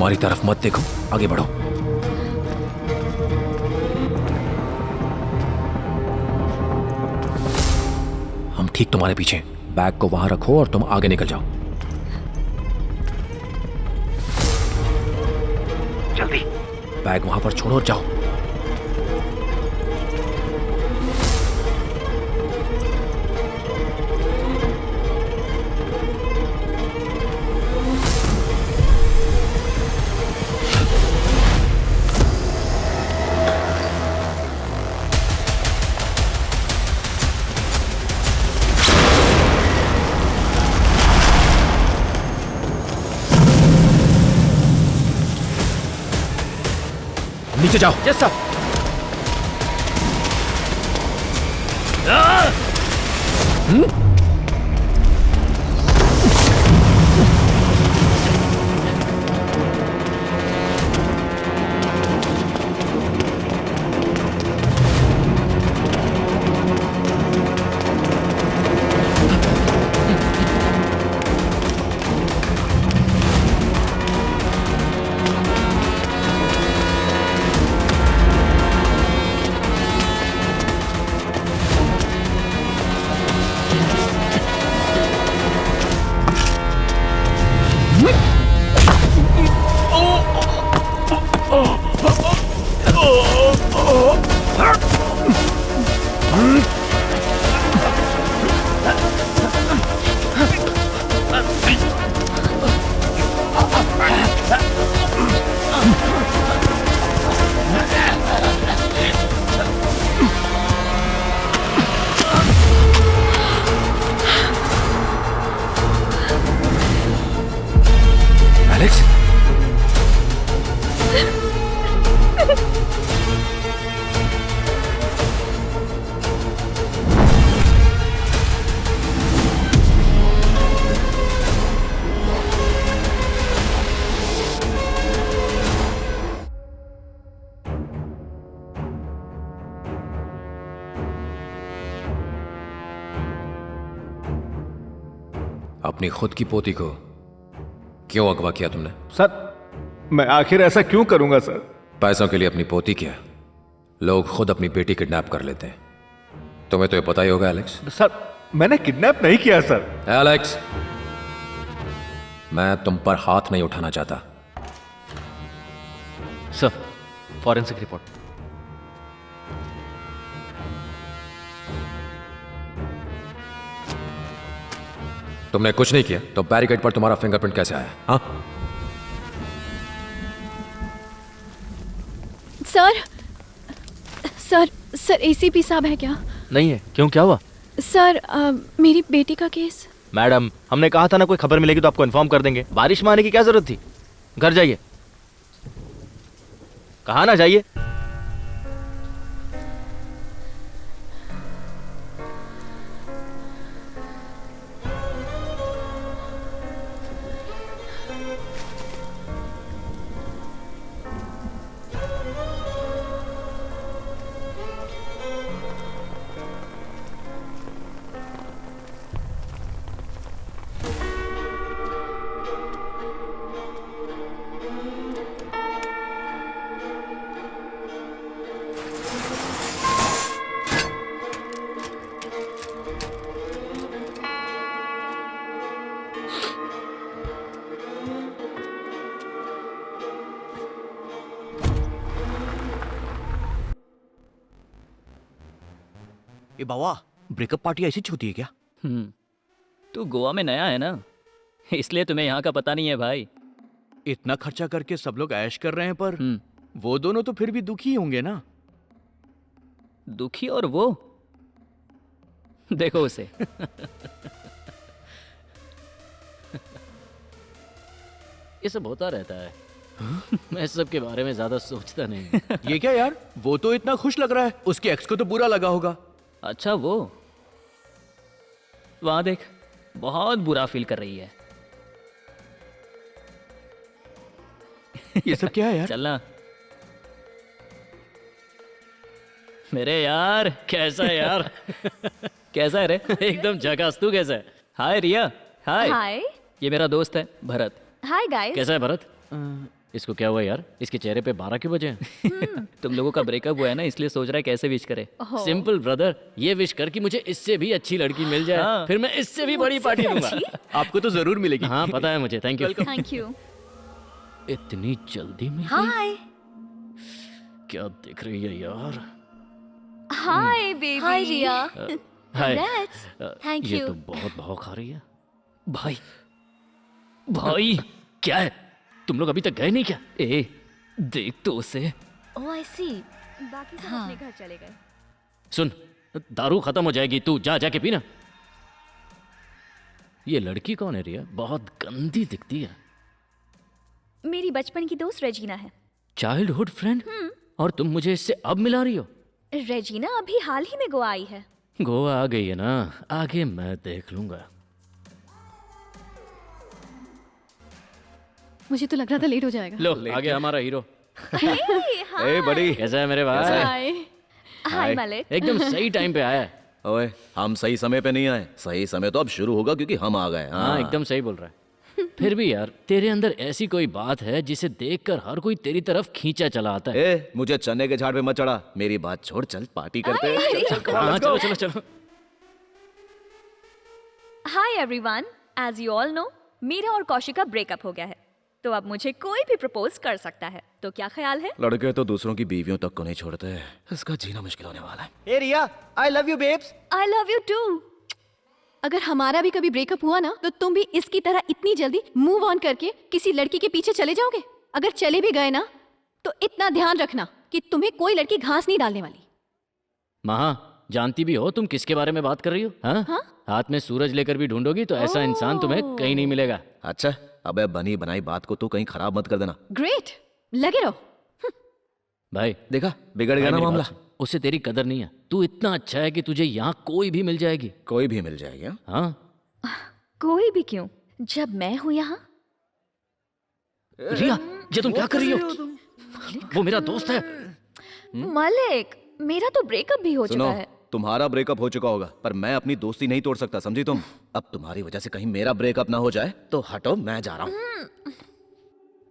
हमारी तरफ मत देखो, आगे बढ़ो। हम ठीक तुम्हारे पीछे। बैग को वहां रखो और तुम आगे निकल जाओ। जल्दी। बैग वहां पर छोड़ो और जाओ। नीचे जाओ। Yes sir. एलेक्स, अपनी खुद की पोती को क्यों अगवा किया तुमने? सर, मैं आखिर ऐसा क्यों करूंगा सर? पैसों के लिए अपनी पोती क्या? लोग खुद अपनी बेटी किडनैप कर लेते हैं। तुम्हें तो ये पता ही होगा एलेक्स। सर, मैंने किडनैप नहीं किया सर। एलेक्स, मैं तुम पर हाथ नहीं उठाना चाहता। Sir, forensic report. तुमने कुछ नहीं किया तो बैरिकेड पर तुम्हारा फिंगरप्रिंट कैसे आया? हाँ? सर सर सर एसीपी साहब है क्या? नहीं है। क्यों, क्या हुआ? सर मेरी बेटी का केस। मैडम, हमने कहा था ना कोई खबर मिलेगी तो आपको इन्फॉर्म कर देंगे। बारिश में आने की क्या जरूरत थी? घर जाइए। कहा ना जाइए। ए बाबा, ब्रेकअप पार्टी ऐसी होती है क्या? तू गोवा में नया है ना, इसलिए तुम्हें यहाँ का पता नहीं है भाई। इतना खर्चा करके सब लोग ऐश कर रहे हैं, पर वो दोनों तो फिर भी दुखी होंगे ना। दुखी? और वो देखो उसे। ये सब होता रहता है। मैं इस सब के बारे में ज्यादा सोचता नहीं। ये क्या यार, वो तो इतना खुश लग रहा है, उसके एक्स को तो बुरा लगा होगा। अच्छा, वो वहां देख, बहुत बुरा फील कर रही है। ये सब क्या है यार? चलना मेरे यार। कैसा है यार? कैसा है रे? एकदम झकास। तू कैसा है? हाय रिया। हाय। हाय। ये मेरा दोस्त है भरत। Hi guys. कैसा है भरत? इसको क्या हुआ यार? इसके चेहरे पे 12 क्यों बजे हैं? तुम लोगों का ब्रेकअप हुआ है ना, इसलिए सोच रहा है कैसे विश करे। सिंपल ब्रदर, ये विश कर कि मुझे इससे भी अच्छी लड़की मिल जाए, फिर मैं इससे भी बड़ी पार्टी दूंगा। आपको तो जरूर मिलेगी। हाँ पता है मुझे, थैंक यू। Thank you. इतनी जल्दी मिल गई? हाय क्या दिख रही है यार? Hi baby. Hi Riya. Hi. Thank ये you. तो बहुत भाव खा रही है। भाई भाई क्या है, तुम लोग अभी तक गए नहीं क्या? ए देख तो उसे। ओह आई सी। बाकी सब हाँ। अपने घर चले गए। सुन, दारू खत्म हो जाएगी, तू जा जाके पीना। ये लड़की कौन है रिया? बहुत गंदी दिखती है। मेरी बचपन की दोस्त रेजीना है। Childhood friend? और तुम मुझे इससे अब मिला रही हो? रेजीना अभी हाल ही में गोवा आई है। गोवा आ गई है ना, आगे मैं देख लूंगा। मुझे तो लग रहा था लेट हो जाएगा। लो आ गया हमारा हीरो। ए बड़ी, कैसा है मेरे भाई? हाय हाय मलिक। एकदम सही टाइम पे आया है। ओए, हम सही समय पे नहीं आए। सही समय तो अब शुरू होगा क्योंकि हम आ गए। हाँ एकदम सही बोल रहा है। फिर भी यार, तेरे अंदर ऐसी कोई बात है जिसे देखकर हर कोई तेरी तरफ खींचा चला आता है। ए, मुझे चने के झाड़ पे मत चढ़ा। मेरी बात छोड़, चल पार्टी करते हैं। हाँ चलो चलो चलो। Hi everyone, as you all know मेरा और कौशिक का ब्रेकअप हो गया है, तो अब मुझे कोई भी प्रपोज कर सकता है। तो क्या ख्याल है? लड़के तो दूसरों की बीवियों तक को नहीं छोड़ते। इसका जीना मुश्किल होने वाला है। ए Riya, I love you babes. I love you too. अगर हमारा भी कभी ब्रेकअप हुआ ना, तो तुम भी इसकी तरह इतनी जल्दी मूव ऑन करके किसी लड़की के पीछे चले जाओगे? अगर चले भी गए ना, तो इतना ध्यान रखना कि तुम्हें कोई लड़की घास नहीं डालने वाली। महा, जानती भी हो तुम किसके बारे में बात कर रही हो? हाँ? हाथ में सूरज लेकर भी ढूंढोगी तो ऐसा इंसान तुम्हें कहीं नहीं मिलेगा। अच्छा, अबे बनी बनाई बात को तू कहीं खराब मत कर देना। ग्रेट, लगे रहो। भाई देखा, बिगड़ गया भाई, ना मेरी मामला। बात सुन, उससे तेरी कदर नहीं है। तू इतना अच्छा है कि तुझे यहाँ कोई भी मिल जाएगी। कोई भी मिल जाएगी। हाँ? हाँ कोई भी क्यों, जब मैं हूं यहाँ। रिया, ये तुम क्या कर रही हो? वो मेरा दोस्त है। मलिक, मेरा तो ब्रेकअप भी हो सुनो, चुका है। तुम्हारा ब्रेकअप हो चुका होगा, पर मैं अपनी दोस्ती नहीं तोड़ सकता, समझी तुम? अब तुम्हारी वजह से कहीं मेरा ब्रेकअप ना हो जाए तो हटो, मैं जा रहा हूँ।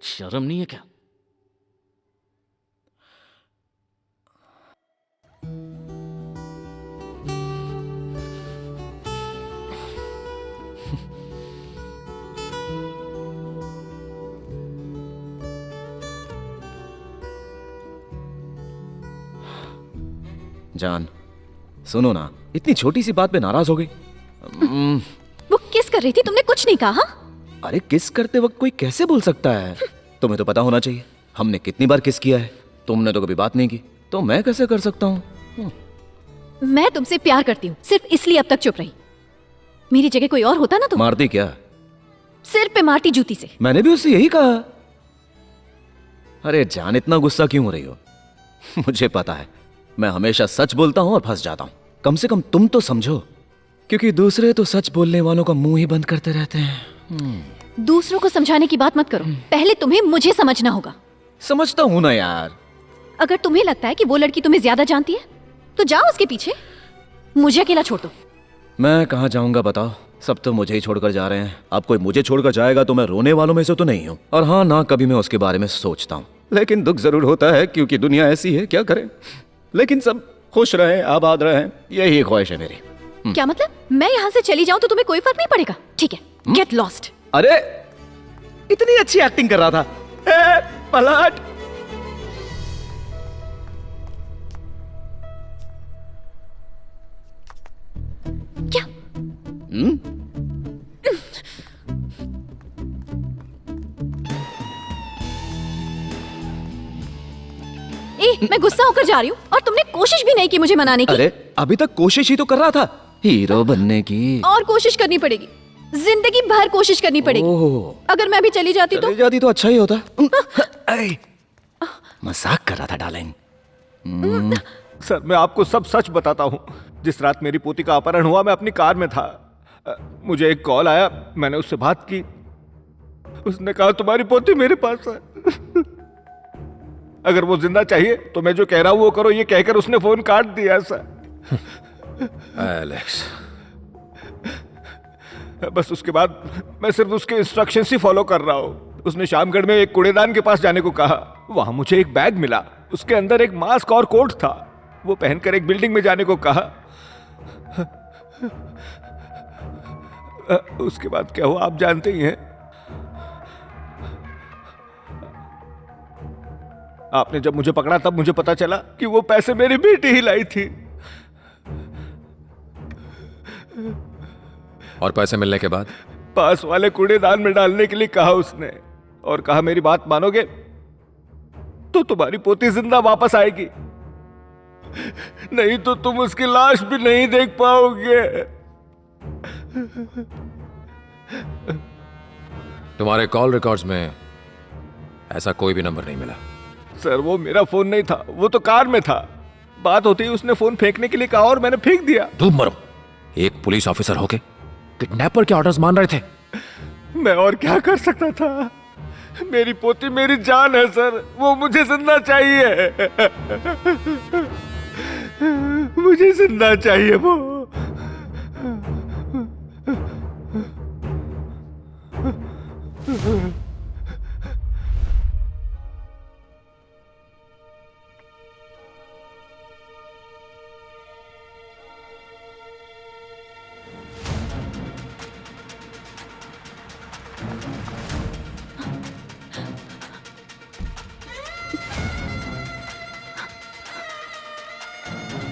शर्म नहीं है क्या? जान, सुनो ना, इतनी छोटी सी बात पे नाराज हो गई। वो किस कर रही थी, तुमने कुछ नहीं कहा? अरे किस करते वक्त कोई कैसे बोल सकता है? तुम्हें तो पता होना चाहिए हमने कितनी बार किस किया है। तुमने तो कभी बात नहीं की, तो मैं कैसे कर सकता हूँ? मैं तुमसे प्यार करती हूँ, सिर्फ इसलिए अब तक चुप रही। मेरी जगह कोई और होता ना तो मारती क्या? सिर पे मारती जूती से। मैंने भी उससे यही कहा। अरे जान, इतना गुस्सा क्यों हो रही हो? मुझे पता है, मैं हमेशा सच बोलता हूं और फंस जाता हूं। कम से कम तुम तो समझो, क्योंकि दूसरे तो सच बोलने वालों का मुंह ही बंद करते रहते हैं। दूसरों को समझाने की बात मत करो, पहले तुम्हें मुझे समझना होगा। समझता हूं ना यार। अगर तुम्हें लगता है कि वो लड़की तुम्हें ज्यादा जानती है, तो जाओ उसके पीछे, मुझे अकेला छोड़ दो। मैं कहाँ जाऊंगा बताओ? सब तो मुझे ही छोड़कर जा रहे हैं। अब कोई मुझे छोड़कर जाएगा तो मैं रोने वालों में से तो नहीं हूं। और हाँ, ना कभी मैं उसके बारे में सोचता हूं, लेकिन दुख जरूर होता है क्योंकि दुनिया ऐसी है, क्या करें। लेकिन सब खुश रहे, आबाद रहे, यही ख्वाहिश है मेरी। क्या मतलब? मैं यहाँ से चली जाऊँ तो तुम्हें कोई फर्क नहीं पड़ेगा? ठीक है, गेट लॉस्ट। अरे इतनी अच्छी एक्टिंग कर रहा था। पलट। क्या? मैं गुस्सा होकर जा रही हूँ और तुमने कोशिश भी नहीं की मुझे मनाने की। अरे अभी तक कोशिश ही तो कर रहा था हीरो बनने की। और कोशिश करनी पड़ेगी, जिंदगी भर कोशिश करनी पड़ेगी। ओह, अगर मैं भी चली जाती तो? चली जाती तो अच्छा ही होता। मजाक कर रहा था डार्लिंग। सर, मैं आपको सब सच बताता हूँ। जिस रात मेरी पोती का अपहरण हुआ, मैं अपनी कार में था। मुझे एक कॉल आया, मैंने उससे बात की। उसने कहा तुम्हारी पोती मेरे पास है, अगर वो जिंदा चाहिए तो मैं जो कह रहा हूँ वो करो। ये कहकर उसने फोन काट दिया सर। एलेक्स, बस उसके बाद मैं सिर्फ उसके इंस्ट्रक्शंस ही फॉलो कर रहा हूँ। उसने शामगढ़ में एक कूड़ेदान के पास जाने को कहा। वहां मुझे एक बैग मिला, उसके अंदर एक मास्क और कोट था। वो पहनकर एक बिल्डिंग में जाने को कहा। उसके बाद क्या हुआ आप जानते ही हैं। आपने जब मुझे पकड़ा तब मुझे पता चला कि वो पैसे मेरी बेटी ही लाई थी। और पैसे मिलने के बाद? पास वाले कूड़ेदान में डालने के लिए कहा उसने, और कहा मेरी बात मानोगे तो तुम्हारी पोती जिंदा वापस आएगी, नहीं तो तुम उसकी लाश भी नहीं देख पाओगे। तुम्हारे कॉल रिकॉर्ड्स में ऐसा कोई भी नंबर नहीं मिला। सर वो मेरा फोन नहीं था, वो तो कार में था। बात होती ही उसने फोन फेंकने के लिए कहा और मैंने फेंक दिया। तुम मरो, एक पुलिस ऑफिसर होके किडनैपर के ऑर्डर्स मान रहे थे। मैं और क्या कर सकता था? मेरी पोती मेरी जान है सर, वो मुझे जिंदा चाहिए। मुझे जिंदा चाहिए वो।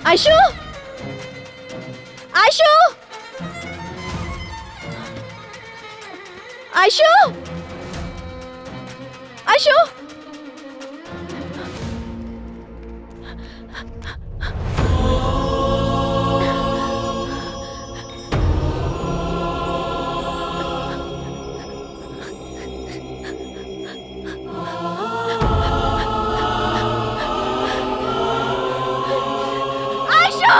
आयशु, आयशु, आयशु, आयशु। आयशु!